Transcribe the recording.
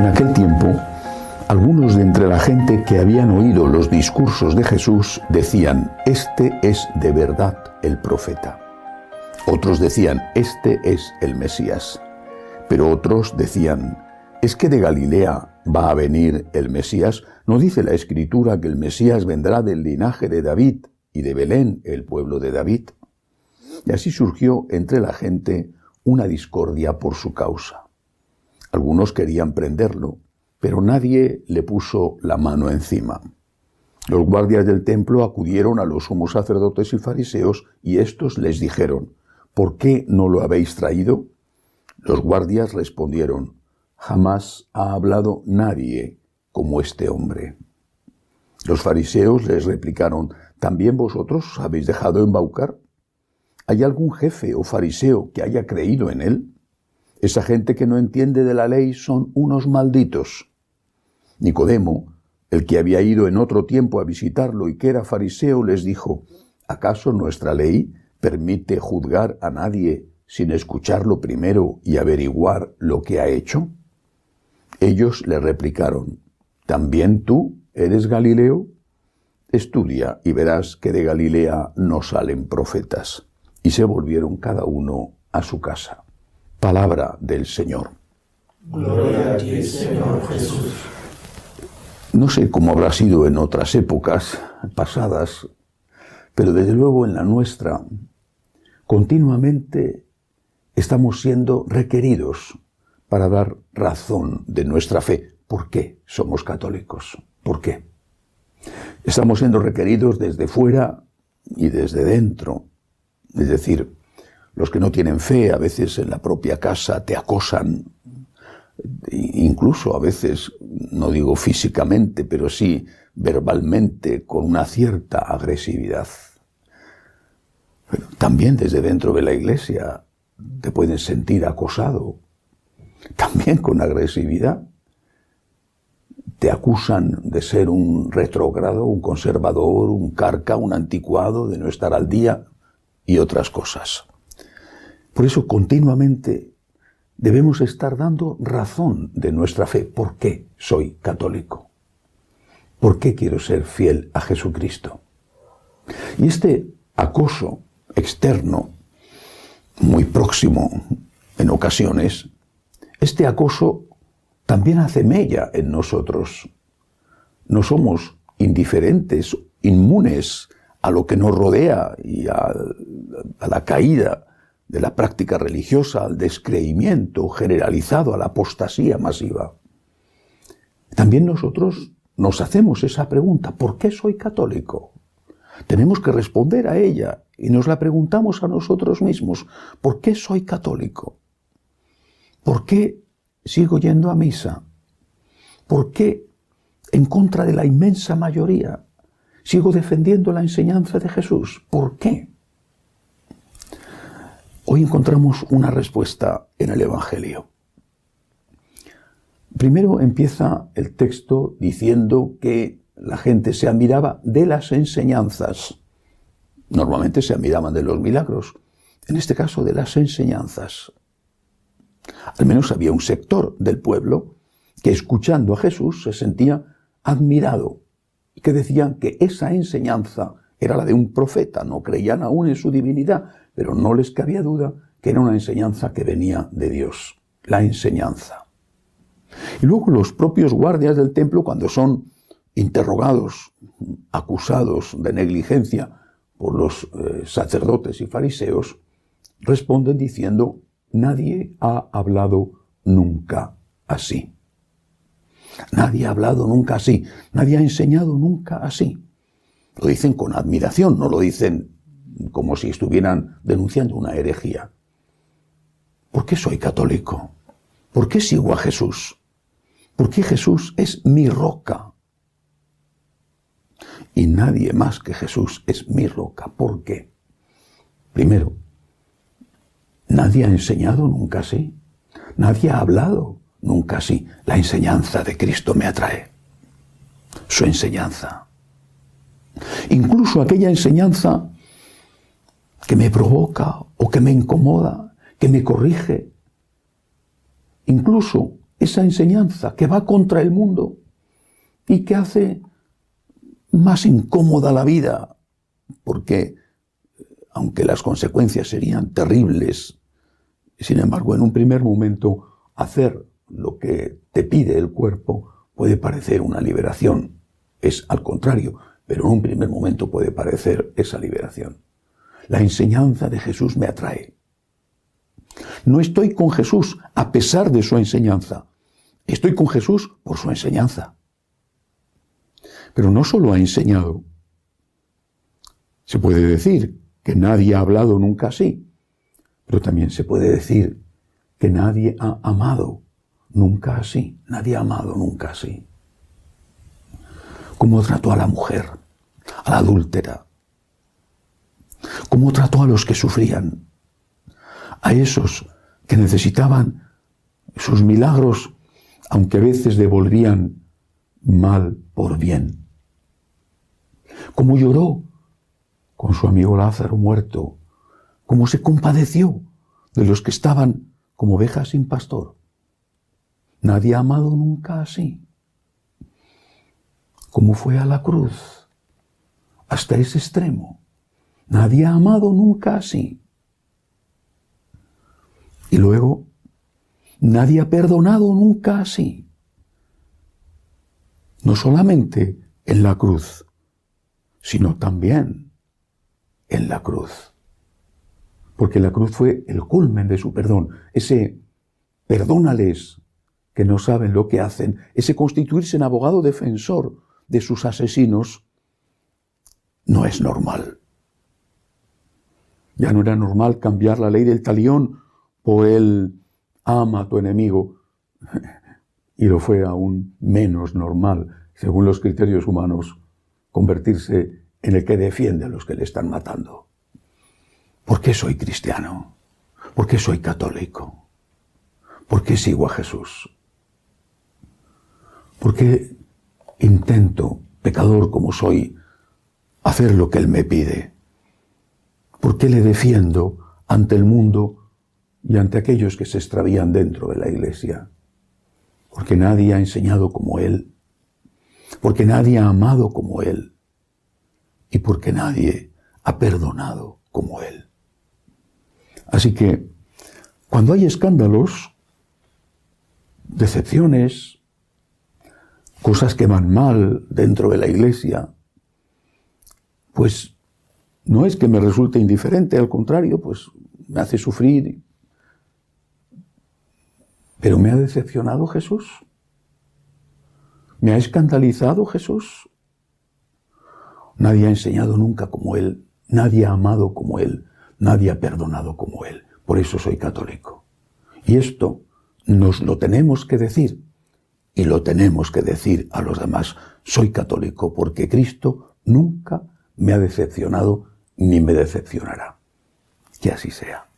En aquel tiempo, algunos de entre la gente que habían oído los discursos de Jesús decían: «Este es de verdad el profeta». Otros decían: «Este es el Mesías». Pero otros decían: «¿Es que de Galilea va a venir el Mesías? ¿No dice la Escritura que el Mesías vendrá del linaje de David y de Belén, el pueblo de David?». Y así surgió entre la gente una discordia por su causa. Algunos querían prenderlo, pero nadie le puso la mano encima. Los guardias del templo acudieron a los sumos sacerdotes y fariseos y estos les dijeron: «¿Por qué no lo habéis traído?». Los guardias respondieron: «Jamás ha hablado nadie como este hombre». Los fariseos les replicaron: «¿También vosotros os habéis dejado embaucar? ¿Hay algún jefe o fariseo que haya creído en él? Esa gente que no entiende de la ley son unos malditos». Nicodemo, el que había ido en otro tiempo a visitarlo y que era fariseo, les dijo: «¿Acaso nuestra ley permite juzgar a nadie sin escucharlo primero y averiguar lo que ha hecho?». Ellos le replicaron: «¿También tú eres Galileo? Estudia y verás que de Galilea no salen profetas». Y se volvieron cada uno a su casa. Palabra del Señor. Gloria a ti, Señor Jesús. No sé cómo habrá sido en otras épocas pasadas, pero desde luego en la nuestra, continuamente estamos siendo requeridos para dar razón de nuestra fe. ¿Por qué somos católicos? ¿Por qué? Estamos siendo requeridos desde fuera y desde dentro. Es decir, los que no tienen fe a veces en la propia casa te acosan, incluso a veces, no digo físicamente, pero sí verbalmente, con una cierta agresividad. Pero también desde dentro de la iglesia te pueden sentir acosado, también con agresividad. Te acusan de ser un retrógrado, un conservador, un carca, un anticuado, de no estar al día y otras cosas. Por eso continuamente debemos estar dando razón de nuestra fe. ¿Por qué soy católico? ¿Por qué quiero ser fiel a Jesucristo? Y este acoso externo, muy próximo en ocasiones, este acoso también hace mella en nosotros. No somos indiferentes, inmunes a lo que nos rodea y a la caída de la práctica religiosa, al descreimiento generalizado, a la apostasía masiva. También nosotros nos hacemos esa pregunta: ¿por qué soy católico? Tenemos que responder a ella y nos la preguntamos a nosotros mismos: ¿por qué soy católico? ¿Por qué sigo yendo a misa? ¿Por qué, en contra de la inmensa mayoría, sigo defendiendo la enseñanza de Jesús? ¿Por qué? Hoy encontramos una respuesta en el Evangelio. Primero empieza el texto diciendo que la gente se admiraba de las enseñanzas. Normalmente se admiraban de los milagros, en este caso de las enseñanzas. Al menos había un sector del pueblo que, escuchando a Jesús, se sentía admirado, y que decían que esa enseñanza era la de un profeta. No creían aún en su divinidad, pero no les cabía duda que era una enseñanza que venía de Dios, la enseñanza. Y luego los propios guardias del templo, cuando son interrogados, acusados de negligencia por los sacerdotes y fariseos, responden diciendo: «Nadie ha hablado nunca así». Nadie ha hablado nunca así, nadie ha enseñado nunca así. Lo dicen con admiración, no lo dicen como si estuvieran denunciando una herejía. ¿Por qué soy católico? ¿Por qué sigo a Jesús? Porque Jesús es mi roca. Y nadie más que Jesús es mi roca. ¿Por qué? Primero, nadie ha enseñado nunca así. Nadie ha hablado nunca así. La enseñanza de Cristo me atrae. Su enseñanza. Incluso aquella enseñanza que me provoca o que me incomoda, que me corrige. Incluso esa enseñanza que va contra el mundo y que hace más incómoda la vida, porque aunque las consecuencias serían terribles, sin embargo, en un primer momento, hacer lo que te pide el cuerpo puede parecer una liberación. Es al contrario, pero en un primer momento puede parecer esa liberación. La enseñanza de Jesús me atrae. No estoy con Jesús a pesar de su enseñanza. Estoy con Jesús por su enseñanza. Pero no solo ha enseñado. Se puede decir que nadie ha hablado nunca así, pero también se puede decir que nadie ha amado nunca así. Nadie ha amado nunca así. ¿Cómo trató a la mujer, a la adúltera? ¿Cómo trató a los que sufrían? A esos que necesitaban sus milagros, aunque a veces devolvían mal por bien. ¿Cómo lloró con su amigo Lázaro muerto? ¿Cómo se compadeció de los que estaban como ovejas sin pastor? Nadie ha amado nunca así. ¿Cómo fue a la cruz? Hasta ese extremo. Nadie ha amado nunca así. Y luego, nadie ha perdonado nunca así. No solamente en la cruz, sino también en la cruz. Porque la cruz fue el culmen de su perdón. Ese perdónales que no saben lo que hacen, ese constituirse en abogado defensor de sus asesinos, no es normal. Ya no era normal cambiar la ley del talión por el ama a tu enemigo, y lo fue aún menos normal, según los criterios humanos, convertirse en el que defiende a los que le están matando. ¿Por qué soy cristiano? ¿Por qué soy católico? ¿Por qué sigo a Jesús? ¿Por qué intento, pecador como soy, hacer lo que Él me pide? ¿Por qué le defiendo ante el mundo y ante aquellos que se extravían dentro de la iglesia? Porque nadie ha enseñado como Él, porque nadie ha amado como Él y porque nadie ha perdonado como Él. Así que, cuando hay escándalos, decepciones, cosas que van mal dentro de la iglesia, pues no es que me resulte indiferente, al contrario, pues me hace sufrir. ¿Pero me ha decepcionado Jesús? ¿Me ha escandalizado Jesús? Nadie ha enseñado nunca como Él, nadie ha amado como Él, nadie ha perdonado como Él. Por eso soy católico. Y esto nos lo tenemos que decir, y lo tenemos que decir a los demás. Soy católico porque Cristo nunca me ha decepcionado ni me decepcionará. Que así sea.